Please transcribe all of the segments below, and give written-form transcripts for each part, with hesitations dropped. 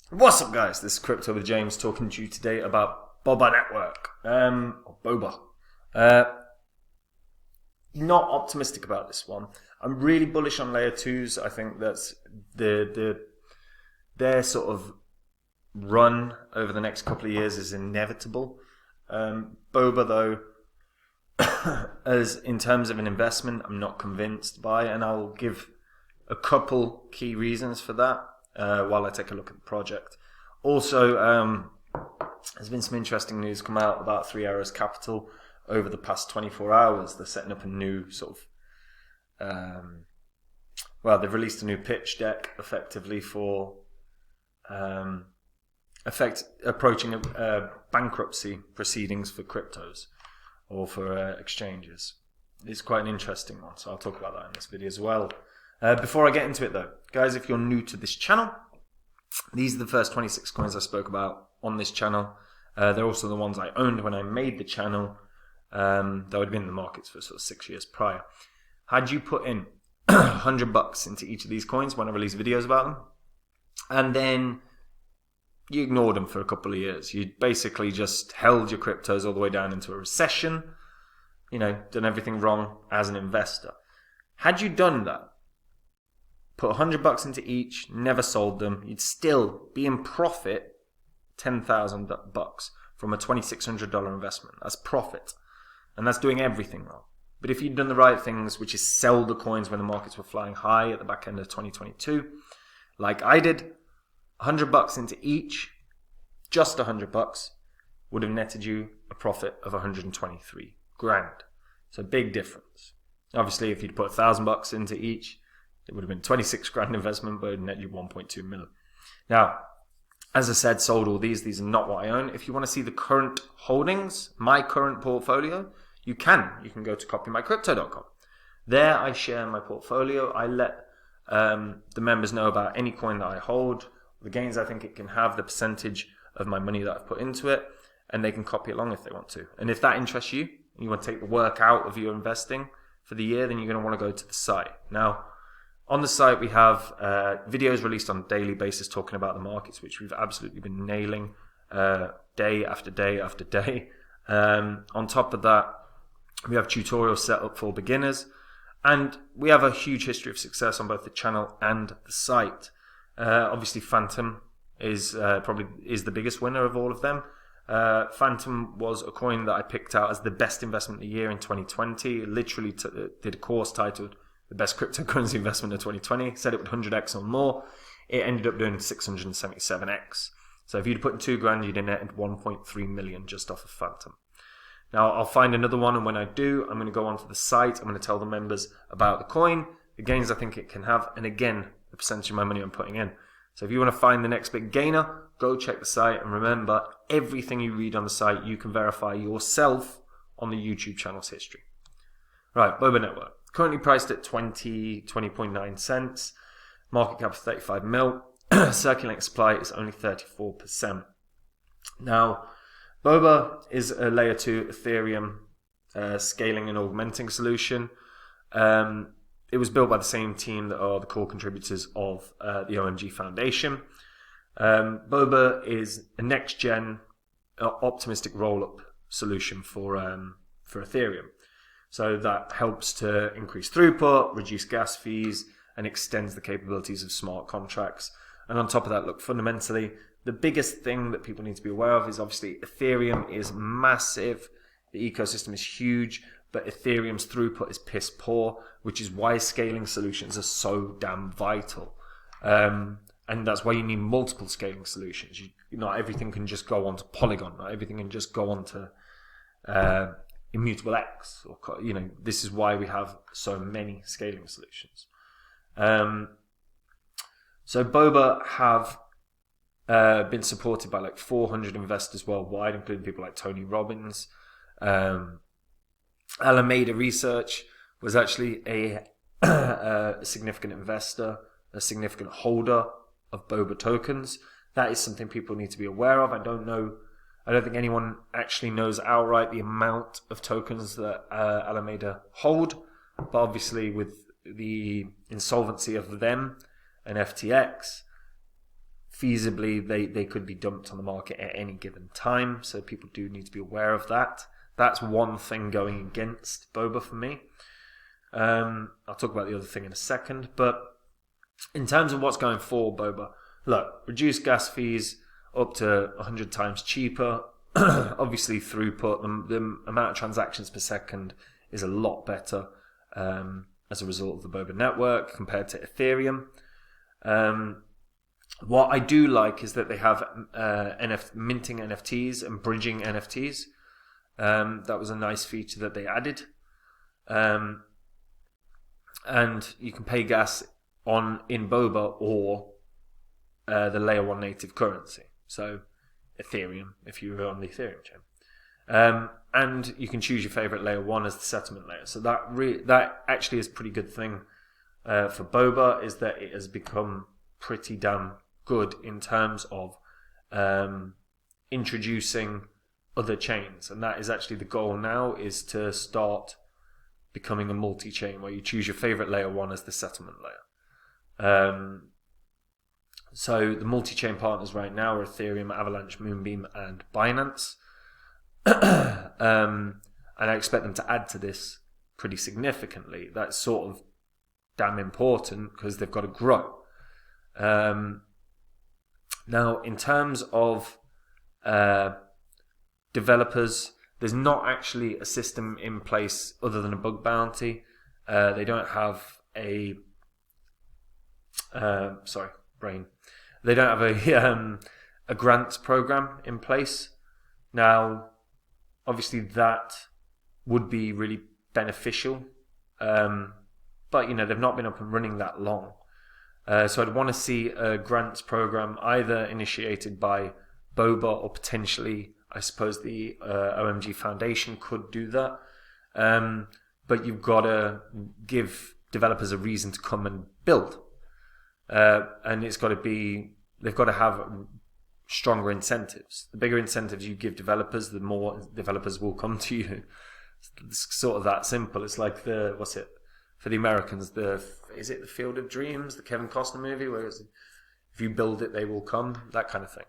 What's up, guys? This is Crypto with James talking to you today about Boba Network, or Boba. Not optimistic about this one. I'm really bullish on layer twos. I think that's their sort of run over the next couple of years is inevitable. Boba, though, as in terms of an investment, I'm not convinced by, and I'll give a couple key reasons for that. While I take a look at the project. Also, there's been some interesting news come out about 3 Arrows Capital over the past 24 hours. They're setting up a new sort of, they've released a new pitch deck effectively for approaching bankruptcy proceedings for cryptos or for exchanges. It's quite an interesting one, so I'll talk about that in this video as well. Before I get into it though, guys, if you're new to this channel, these are the first 26 coins I spoke about on this channel. They're also the ones I owned when I made the channel, though I'd been in the markets for sort of 6 years prior. Had you put in $100 into each of these coins when I release videos about them, and then you ignored them for a couple of years, you basically just held your cryptos all the way down into a recession, done everything wrong as an investor. Had you done that, put $100 into each, never sold them, you'd still be in profit $10,000 from a $2,600 investment. That's profit. And that's doing everything wrong. But if you'd done the right things, which is sell the coins when the markets were flying high at the back end of 2022, like I did, $100 into each, just $100, would have netted you a profit of 123 grand. So big difference. Obviously, if you'd put $1,000 into each, it would have been 26 grand investment, but it net you 1.2 million. Now, as I said, sold all these. These are not what I own. If you want to see the current holdings, my current portfolio, you can. You can go to copymycrypto.com. There I share my portfolio. I let the members know about any coin that I hold, the gains I think it can have, the percentage of my money that I've put into it, and they can copy along if they want to. And if that interests you, and you want to take the work out of your investing for the year, then you're going to want to go to the site. Now, on the site, we have videos released on a daily basis talking about the markets, which we've absolutely been nailing day after day after day. On top of that, we have tutorials set up for beginners, and we have a huge history of success on both the channel and the site. Obviously, Phantom is the biggest winner of all of them. Phantom was a coin that I picked out as the best investment of the year in 2020. Literally did a course titled the best cryptocurrency investment of 2020, said it would 100x or more. It ended up doing 677x. So if you'd put in 2 grand, you'd have netted 1.3 million just off of Phantom. Now I'll find another one, and when I do, I'm going to go onto the site. I'm going to tell the members about the coin, the gains I think it can have, and again, the percentage of my money I'm putting in. So if you want to find the next big gainer, go check the site, and remember, everything you read on the site, you can verify yourself on the YouTube channel's history. Right, Boba Network. Currently priced at 20.9 cents. Market cap of 35 mil. Circulating supply is only 34%. Now, Boba is a layer 2 Ethereum scaling and augmenting solution. It was built by the same team that are the core contributors of the OMG Foundation. Boba is a next-gen optimistic roll-up solution for Ethereum. So that helps to increase throughput, reduce gas fees, and extends the capabilities of smart contracts. And on top of that, look, fundamentally, the biggest thing that people need to be aware of is obviously Ethereum is massive. The ecosystem is huge, but Ethereum's throughput is piss poor, which is why scaling solutions are so damn vital. And that's why you need multiple scaling solutions. Not everything can just go onto Polygon. Not everything can just go onto Immutable X. This is why we have so many scaling solutions. So Boba have been supported by like 400 investors worldwide, including people like Tony Robbins. Alameda Research was actually a significant investor, a significant holder of Boba tokens. That is something people need to be aware of. I don't think anyone actually knows outright the amount of tokens that Alameda hold, but obviously with the insolvency of them and FTX, feasibly they could be dumped on the market at any given time, so people do need to be aware of that. That's one thing going against BOBA for me. I'll talk about the other thing in a second, but in terms of what's going for BOBA, look, reduced gas fees up to 100 times cheaper. Obviously throughput, the amount of transactions per second is a lot better as a result of the BOBA network compared to Ethereum. What I do like is that they have minting NFTs and bridging NFTs. That was a nice feature that they added. And you can pay gas in BOBA or the layer 1 native currency. So Ethereum, if you're on the Ethereum chain. And you can choose your favorite layer 1 as the settlement layer. So that actually is a pretty good thing for BOBA, is that it has become pretty damn good in terms of introducing other chains. And that is actually the goal now, is to start becoming a multi-chain where you choose your favorite layer 1 as the settlement layer. So the multi-chain partners right now are Ethereum, Avalanche, Moonbeam, and Binance. And I expect them to add to this pretty significantly. That's sort of damn important because they've got to grow. Now, in terms of developers, there's not actually a system in place other than a bug bounty. They don't have a They don't have a grants program in place. Now, obviously, that would be really beneficial, but they've not been up and running that long. So I'd want to see a grants program either initiated by BOBA or potentially, I suppose, the OMG Foundation could do that. But you've got to give developers a reason to come and build. And they've got to have stronger incentives. The bigger incentives you give developers, the more developers will come to you. It's sort of that simple. It's like for the Americans, is it the Field of Dreams, the Kevin Costner movie, where if you build it, they will come, that kind of thing.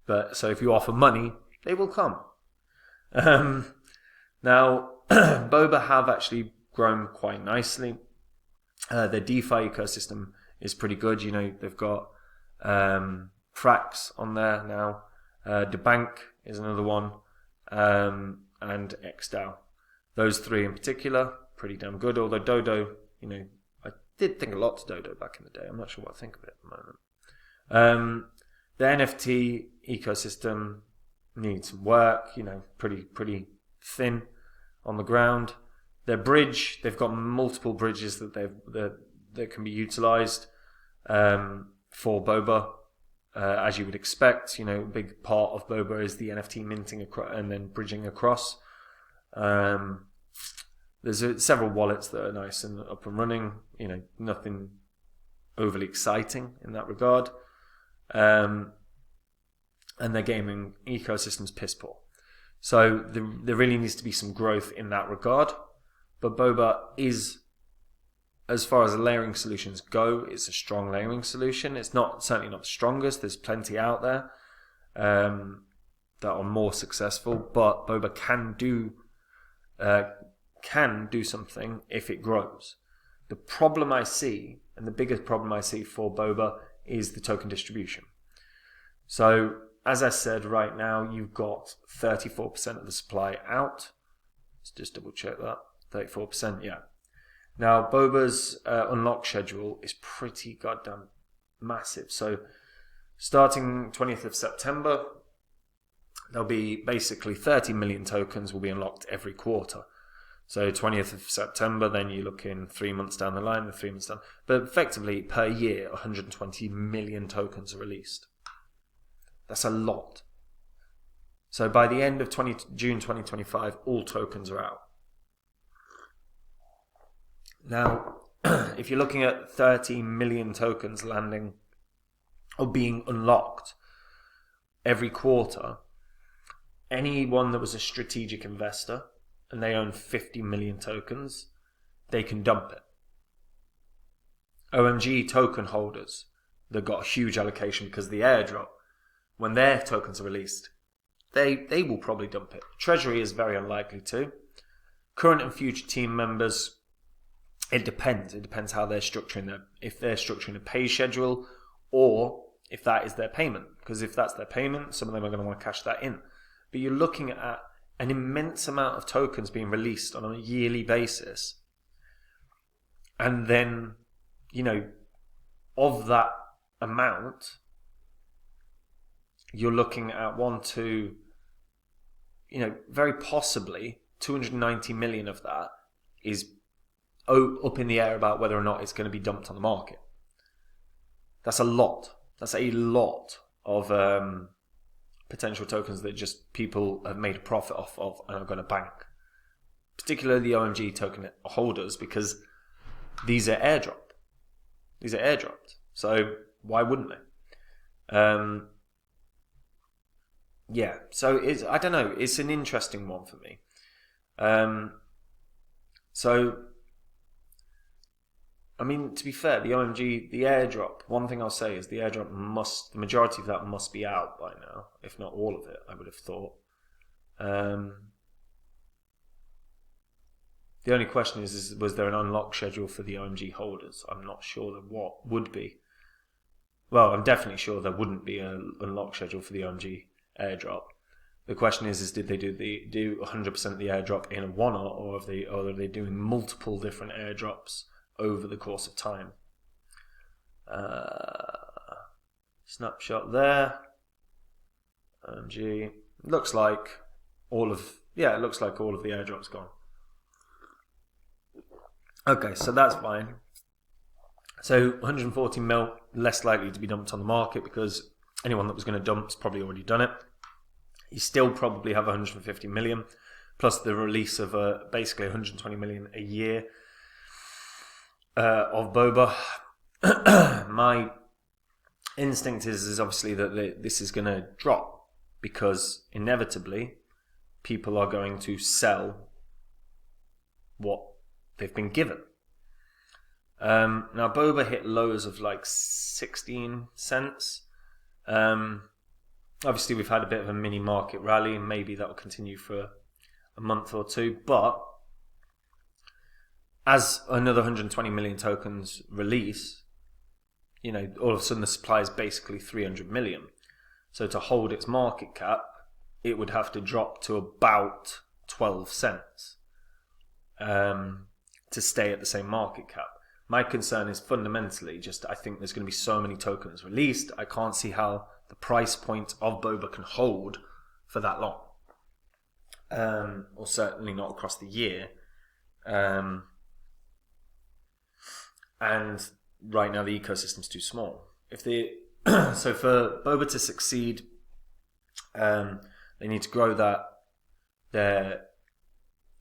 But so if you offer money, they will come. Now, BOBA have actually grown quite nicely. Their DeFi ecosystem is pretty good. They've got Frax on there now. DeBank is another one, and XDAO. Those three in particular, pretty damn good. Although Dodo, I did think a lot to Dodo back in the day. I'm not sure what I think of it at the moment. The NFT ecosystem needs some work. Pretty thin on the ground. Their bridge, they've got multiple bridges that can be utilized for BOBA, as you would expect. A big part of BOBA is the NFT minting and then bridging across. There's several wallets that are nice and up and running. Nothing overly exciting in that regard. And their gaming ecosystem's piss poor. So there really needs to be some growth in that regard. But BOBA is, as far as layering solutions go, it's a strong layering solution. It's certainly not the strongest. There's plenty out there that are more successful. But BOBA can do something if it grows. The problem I see, and the biggest problem I see for BOBA, is the token distribution. So, as I said, right now you've got 34% of the supply out. Let's just double check that. 34%, yeah. Now, BOBA's unlock schedule is pretty goddamn massive. So, starting 20th of September, there'll be basically 30 million tokens will be unlocked every quarter. So 20th of September, then you look in 3 months down the line, But effectively, per year, 120 million tokens are released. That's a lot. So by the end of June 2025, all tokens are out. Now, if you're looking at 30 million tokens landing or being unlocked every quarter, anyone that was a strategic investor and they own 50 million tokens, they can dump it. OMG token holders, that got a huge allocation because of the airdrop, when their tokens are released, they will probably dump it. Treasury is very unlikely to. Current and future team members, it depends. It depends how they're structuring if they're structuring a pay schedule or if that is their payment. Because if that's their payment, some of them are going to want to cash that in. But you're looking at an immense amount of tokens being released on a yearly basis. And then, of that amount, you're looking at very possibly 290 million of that is up in the air about whether or not it's going to be dumped on the market. That's a lot. That's a lot of potential tokens that just people have made a profit off of and are going to bank. Particularly the OMG token holders, because these are airdropped. These are airdropped. So why wouldn't they? Yeah, so I don't know. It's an interesting one for me. To be fair, the OMG, the airdrop, one thing I'll say is the airdrop the majority of that must be out by now, if not all of it, I would have thought. The only question is was there an unlock schedule for the OMG holders? I'm not sure that what would be. Well, I'm definitely sure there wouldn't be an unlock schedule for the OMG airdrop. The question is did they do 100% of the airdrop in a one-off, or are they doing multiple different airdrops over the course of time? Snapshot there. OMG. Looks like all of the airdrops gone. Okay, so that's fine. So 140 mil less likely to be dumped on the market because anyone that was going to dump has probably already done it. You still probably have 150 million plus the release of basically 120 million a year of Boba. My instinct is obviously that this is going to drop because inevitably people are going to sell what they've been given. Now Boba hit lows of like 16 cents. Obviously we've had a bit of a mini market rally, and maybe that will continue for a month or two, but as another 120 million tokens release, all of a sudden the supply is basically 300 million. So to hold its market cap, it would have to drop to about 12 cents to stay at the same market cap. My concern is fundamentally just I think there's going to be so many tokens released, I can't see how the price point of Boba can hold for that long. Or certainly not across the year. And right now the ecosystem's too small. So for Boba to succeed, they need to grow their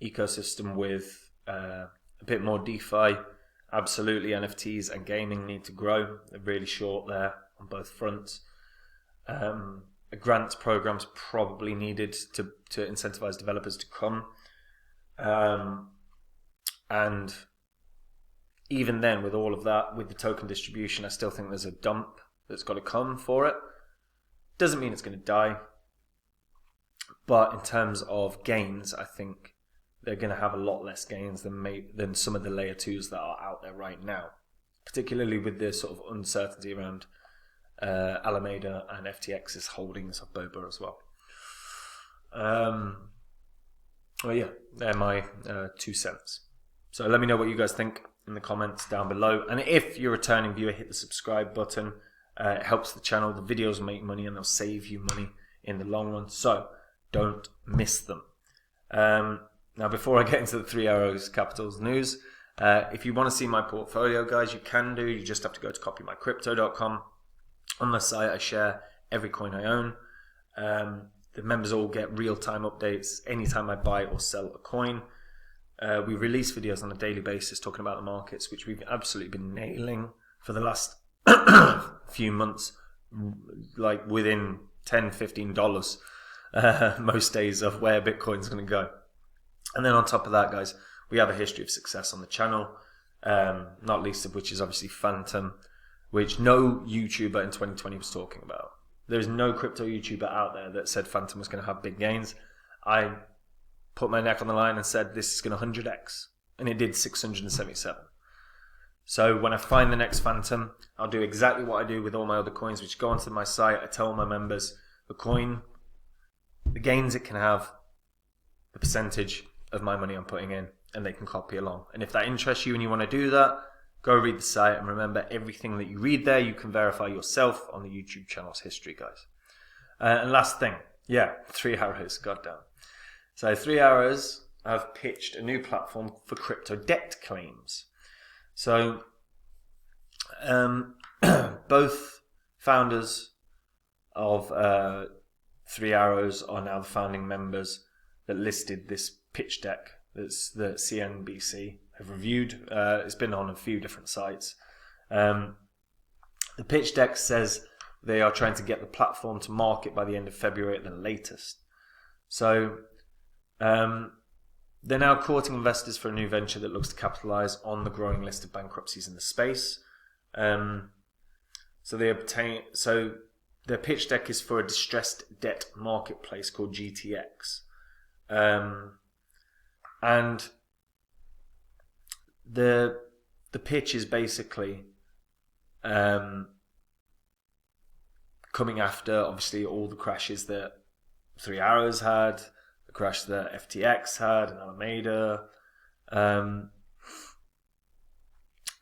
ecosystem with a bit more DeFi. Absolutely, NFTs and gaming need to grow. They're really short there on both fronts. A grants program's probably needed to incentivize developers to come. And even then, with all of that, with the token distribution, I still think there's a dump that's got to come for it. Doesn't mean it's going to die. But in terms of gains, I think they're going to have a lot less gains than some of the layer 2s that are out there right now. Particularly with the sort of uncertainty around Alameda and FTX's holdings of Boba as well. Well, yeah, they're my 2 cents. So let me know what you guys think in the comments down below. And if you're a returning viewer, hit the subscribe button. It helps the channel. The videos make money and they'll save you money in the long run. So don't miss them. Now, before I get into the 3 Arrows Capitals news, if you want to see my portfolio, guys, you can do. You just have to go to copymycrypto.com. On the site, I share every coin I own. The members all get real-time updates anytime I buy or sell a coin. We release videos on a daily basis talking about the markets, which we've absolutely been nailing for the last few months, like within $10, $15 most days of where Bitcoin's going to go. And then on top of that, guys, we have a history of success on the channel, not least of which is obviously Phantom. which no YouTuber in 2020 was talking about. There's no crypto YouTuber out there that said Phantom was going to have big gains. I put my neck on the line and said this is going to 100x, and it did 677. So when I find the next Phantom, I'll do exactly what I do with all my other coins, which go onto my site. I tell my members the coin, the gains it can have, the percentage of my money I'm putting in, and they can copy along. And if that interests you and you want to do that, go read the site, and remember, everything that you read there, you can verify yourself on the YouTube channel's history, guys. And last thing, 3 Arrows, goddamn. So 3 Arrows have pitched a new platform for crypto debt claims. So both founders of 3 Arrows are now the founding members that listed this pitch deck. That's the CNBC have reviewed. It's been on a few different sites. The pitch deck says they are trying to get the platform to market by the end of February at the latest. So they're now courting investors for a new venture that looks to capitalize on the growing list of bankruptcies in the space. So their pitch deck is for a distressed debt marketplace called GTX. And the pitch is basically coming after, obviously, all the crashes that 3 Arrows had, the crash that FTX had, and Alameda,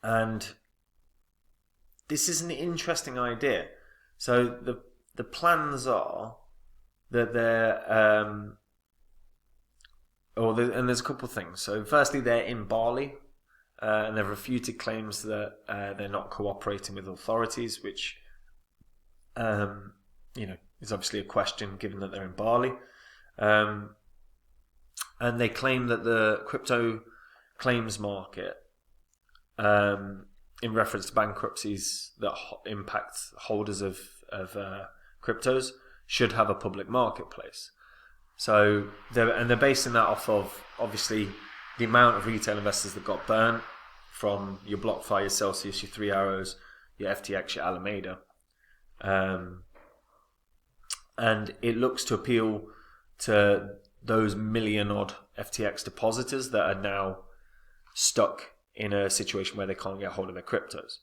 and this is an interesting idea. So the plans are that and there's a couple of things. So firstly, they're in Bali, and they've refuted claims that they're not cooperating with authorities, which is obviously a question given that they're in Bali. And they claim that the crypto claims market, in reference to bankruptcies that impact holders of cryptos, should have a public marketplace. So they're basing that off of, obviously, the amount of retail investors that got burnt from your BlockFi, your Celsius, your 3 Arrows, your FTX, your Alameda. And it looks to appeal to those million-odd FTX depositors that are now stuck in a situation where they can't get hold of their cryptos.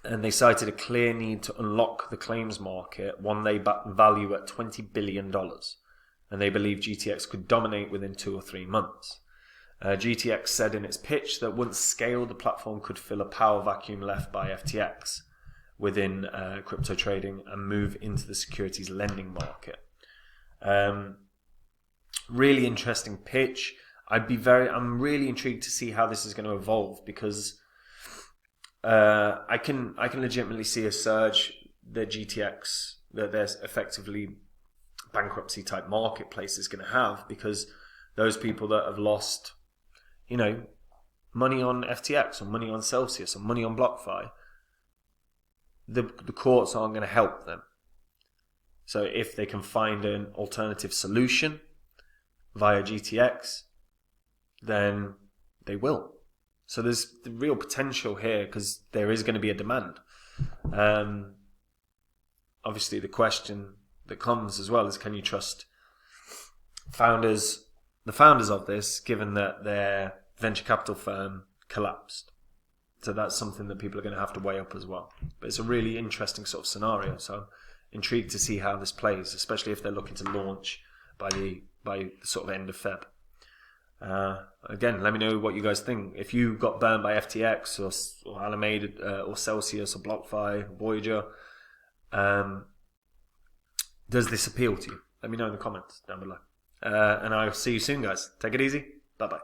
And they cited a clear need to unlock the claims market, one they value at $20 billion. And they believe GTX could dominate within 2 or 3 months. GTX said in its pitch that once scaled, the platform could fill a power vacuum left by FTX within crypto trading and move into the securities lending market. Really interesting pitch. I'm really intrigued to see how this is going to evolve, because I can legitimately see a surge that GTX, that there's effectively bankruptcy type marketplace is going to have, because those people that have lost, money on FTX or money on Celsius or money on BlockFi, the courts aren't going to help them. So if they can find an alternative solution via GTX, then they will. So there's the real potential here, because there is going to be a demand. Obviously, the question that comes as well is, can you trust the founders of this, given that their venture capital firm collapsed? So that's something that people are going to have to weigh up as well. But it's a really interesting sort of scenario. So I'm intrigued to see how this plays, especially if they're looking to launch by the sort of end of Feb. Again, let me know what you guys think. If you got burned by FTX or Alameda or Celsius or BlockFi, Voyager, does this appeal to you? Let me know in the comments down below. And I'll see you soon, guys. Take it easy. Bye-bye.